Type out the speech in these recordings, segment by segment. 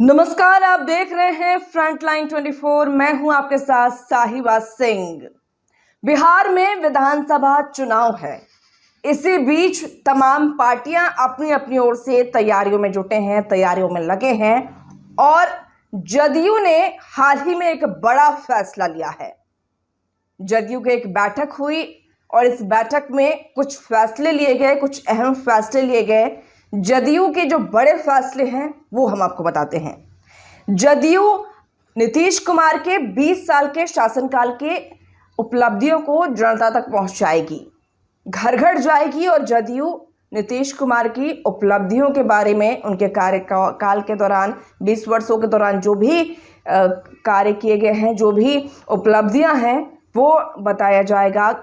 नमस्कार, आप देख रहे हैं फ्रंटलाइन 24। मैं हूं आपके साथ साहिबा सिंह। बिहार में विधानसभा चुनाव है। इसी बीच तमाम पार्टियां अपनी अपनी ओर से तैयारियों में जुटे हैं, तैयारियों में लगे हैं और जदयू ने हाल ही में एक बड़ा फैसला लिया है। जदयू की एक बैठक हुई और इस बैठक में कुछ फैसले लिए गए, कुछ अहम फैसले लिए गए। जदयू के जो बड़े फैसले हैं वो हम आपको बताते हैं। जदयू नीतीश कुमार के 20 साल के शासनकाल के उपलब्धियों को जनता तक पहुंचाएगी, घर घर जाएगी और जदयू नीतीश कुमार की उपलब्धियों के बारे में, उनके कार्यकाल के दौरान 20 वर्षों के दौरान जो भी कार्य किए गए हैं, जो भी उपलब्धियां हैं वो बताया जाएगा,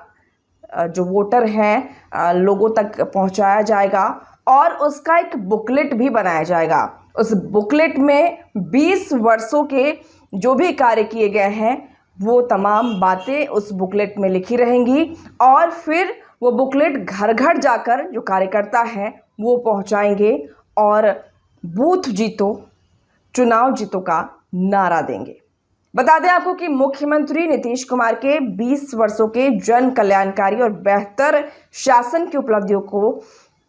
जो वोटर हैं लोगों तक पहुंचाया जाएगा और उसका एक बुकलेट भी बनाया जाएगा। उस बुकलेट में 20 वर्षों के जो भी कार्य किए गए हैं वो तमाम बातें उस बुकलेट में लिखी रहेंगी और फिर वो बुकलेट घर घर जाकर जो कार्यकर्ता हैं वो पहुंचाएंगे और बूथ जीतो चुनाव जीतो का नारा देंगे। बता दें आपको कि मुख्यमंत्री नीतीश कुमार के 20 वर्षों के जन कल्याणकारी और बेहतर शासन की उपलब्धियों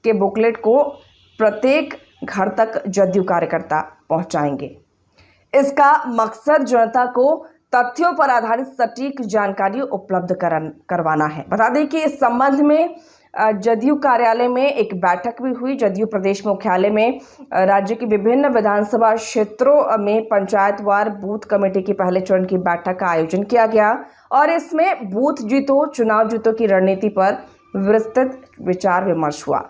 के बुकलेट को प्रत्येक घर तक जदयू कार्यकर्ता पहुंचाएंगे। इसका मकसद जनता को तथ्यों पर आधारित सटीक जानकारी उपलब्ध करवाना है। बता दें कि इस संबंध में जदयू कार्यालय में एक बैठक भी हुई। जदयू प्रदेश मुख्यालय में राज्य की विभिन्न विधानसभा क्षेत्रों में पंचायतवार बूथ कमेटी की पहले चरण की बैठक का आयोजन किया गया और इसमें बूथ जीतो चुनाव जीतो की रणनीति पर विस्तृत विचार विमर्श हुआ।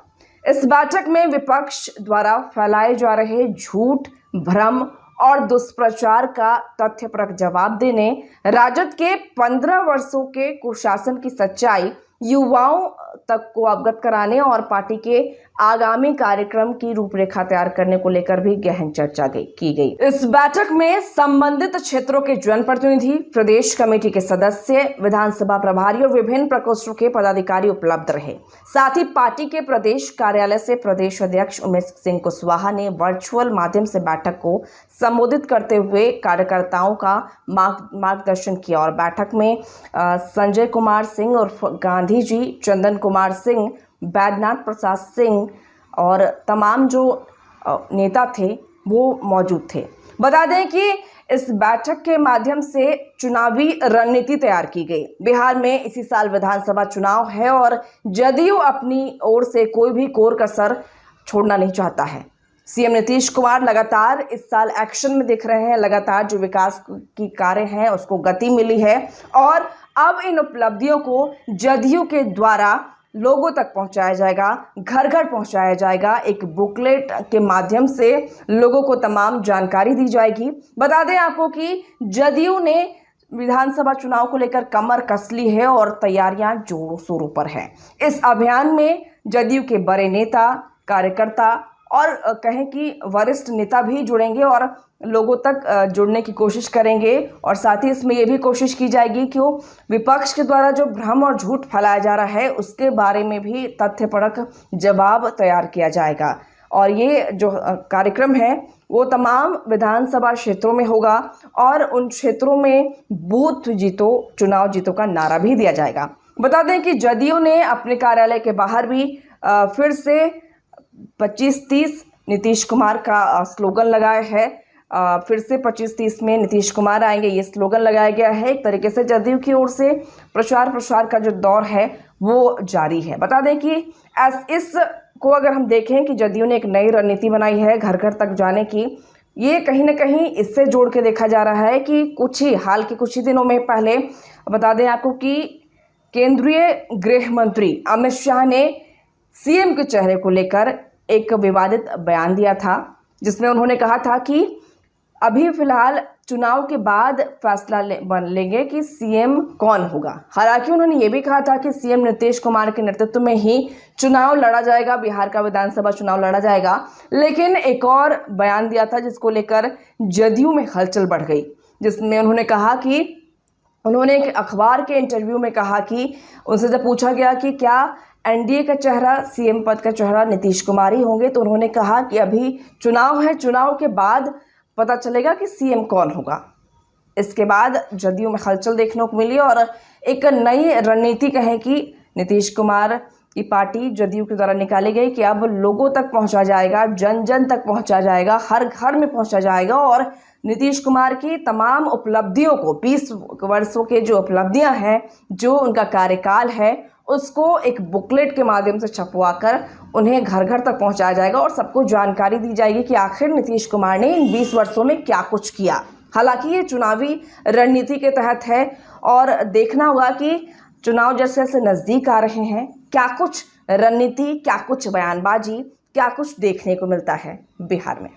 इस बैठक में विपक्ष द्वारा फैलाए जा रहे झूठ, भ्रम और दुष्प्रचार का तथ्यपरक जवाब देने, राजद के 15 वर्षों के कुशासन की सच्चाई युवाओं तक को अवगत कराने और पार्टी के आगामी कार्यक्रम की रूपरेखा तैयार करने को लेकर भी गहन चर्चा की गई। इस बैठक में संबंधित क्षेत्रों के जनप्रतिनिधि, प्रदेश कमेटी के सदस्य, विधानसभा प्रभारी और विभिन्न प्रकोष्ठों के पदाधिकारी उपलब्ध रहे। साथ ही पार्टी के प्रदेश कार्यालय से प्रदेश अध्यक्ष उमेश सिंह कुशवाहा ने वर्चुअल माध्यम से बैठक को संबोधित करते हुए कार्यकर्ताओं का मार्गदर्शन किया और बैठक में संजय कुमार सिंह उर्फ गांधी जी, चंदन कुमार सिंह, बैद्यनाथ प्रसाद सिंह और तमाम जो नेता थे वो मौजूद थे। बता दें कि इस बैठक के माध्यम से चुनावी रणनीति तैयार की गई। बिहार में इसी साल विधानसभा चुनाव है और जदयू अपनी ओर से कोई भी कोर कसर छोड़ना नहीं चाहता है। सीएम नीतीश कुमार लगातार इस साल एक्शन में दिख रहे हैं। लगातार जो विकास की कार्य हैं उसको गति मिली है और अब इन उपलब्धियों को जदयू के द्वारा लोगों तक पहुंचाया जाएगा, घर घर पहुंचाया जाएगा। एक बुकलेट के माध्यम से लोगों को तमाम जानकारी दी जाएगी। बता दें आपको कि जदयू ने विधानसभा चुनाव को लेकर कमर कस ली है और तैयारियां जोरों शोरों पर हैं। इस अभियान में जदयू के बड़े नेता, कार्यकर्ता और कहें कि वरिष्ठ नेता भी जुड़ेंगे और लोगों तक जुड़ने की कोशिश करेंगे और साथ ही इसमें यह भी कोशिश की जाएगी कि विपक्ष के द्वारा जो भ्रम और झूठ फैलाया जा रहा है उसके बारे में भी तथ्यपरक जवाब तैयार किया जाएगा। और ये जो कार्यक्रम है वो तमाम विधानसभा क्षेत्रों में होगा और उन क्षेत्रों में बूथ जीतो चुनाव जीतो का नारा भी दिया जाएगा। बता दें कि जदयू ने अपने कार्यालय के बाहर भी फिर से 25-30 नीतीश कुमार का स्लोगन लगाया है। फिर से 25-30 में नीतीश कुमार आएंगे, ये स्लोगन लगाया गया है। एक तरीके से जदयू की ओर से प्रचार प्रसार का जो दौर है वो जारी है। बता दें कि इस को अगर हम देखें कि जदयू ने एक नई रणनीति बनाई है घर घर तक जाने की, ये कहीं ना कहीं इससे जोड़ के देखा जा रहा है कि हाल के कुछ ही दिनों में पहले बता दें आपको कि केंद्रीय गृह मंत्री अमित शाह ने सीएम के चेहरे को लेकर एक विवादित बयान दिया था, जिसमें उन्होंने कहा था कि अभी फिलहाल चुनाव के बाद फैसला लेंगे कि सीएम कौन होगा। हालांकि उन्होंने ये भी कहा था कि सीएम नीतीश कुमार के नेतृत्व में ही चुनाव लड़ा जाएगा, बिहार का विधानसभा चुनाव लड़ा जाएगा। लेकिन एक और बयान दिया था जिसको लेकर जदयू में हलचल बढ़ गई, जिसमें उन्होंने कहा कि उन्होंने एक अखबार के इंटरव्यू में कहा कि उनसे जब पूछा गया कि क्या एनडीए का चेहरा, सीएम पद का चेहरा नीतीश कुमार ही होंगे, तो उन्होंने कहा कि अभी चुनाव है, चुनाव के बाद पता चलेगा कि सीएम कौन होगा। इसके बाद जदयू में हलचल देखने को मिली और एक नई रणनीति कहें कि नीतीश कुमार की पार्टी जदयू के द्वारा निकाली गई कि अब लोगों तक पहुंचा जाएगा, जन जन तक पहुंचा जाएगा, हर घर में पहुंचा जाएगा और नीतीश कुमार की तमाम उपलब्धियों को 20 वर्षों के जो उपलब्धियां हैं, जो उनका कार्यकाल है, उसको एक बुकलेट के माध्यम से छपवा कर उन्हें घर घर तक पहुंचाया जाएगा और सबको जानकारी दी जाएगी कि आखिर नीतीश कुमार ने इन 20 वर्षों में क्या कुछ किया। हालांकि ये चुनावी रणनीति के तहत है और देखना होगा कि चुनाव जैसे जैसे नज़दीक आ रहे हैं, क्या कुछ रणनीति, क्या कुछ बयानबाजी, क्या कुछ देखने को मिलता है बिहार में।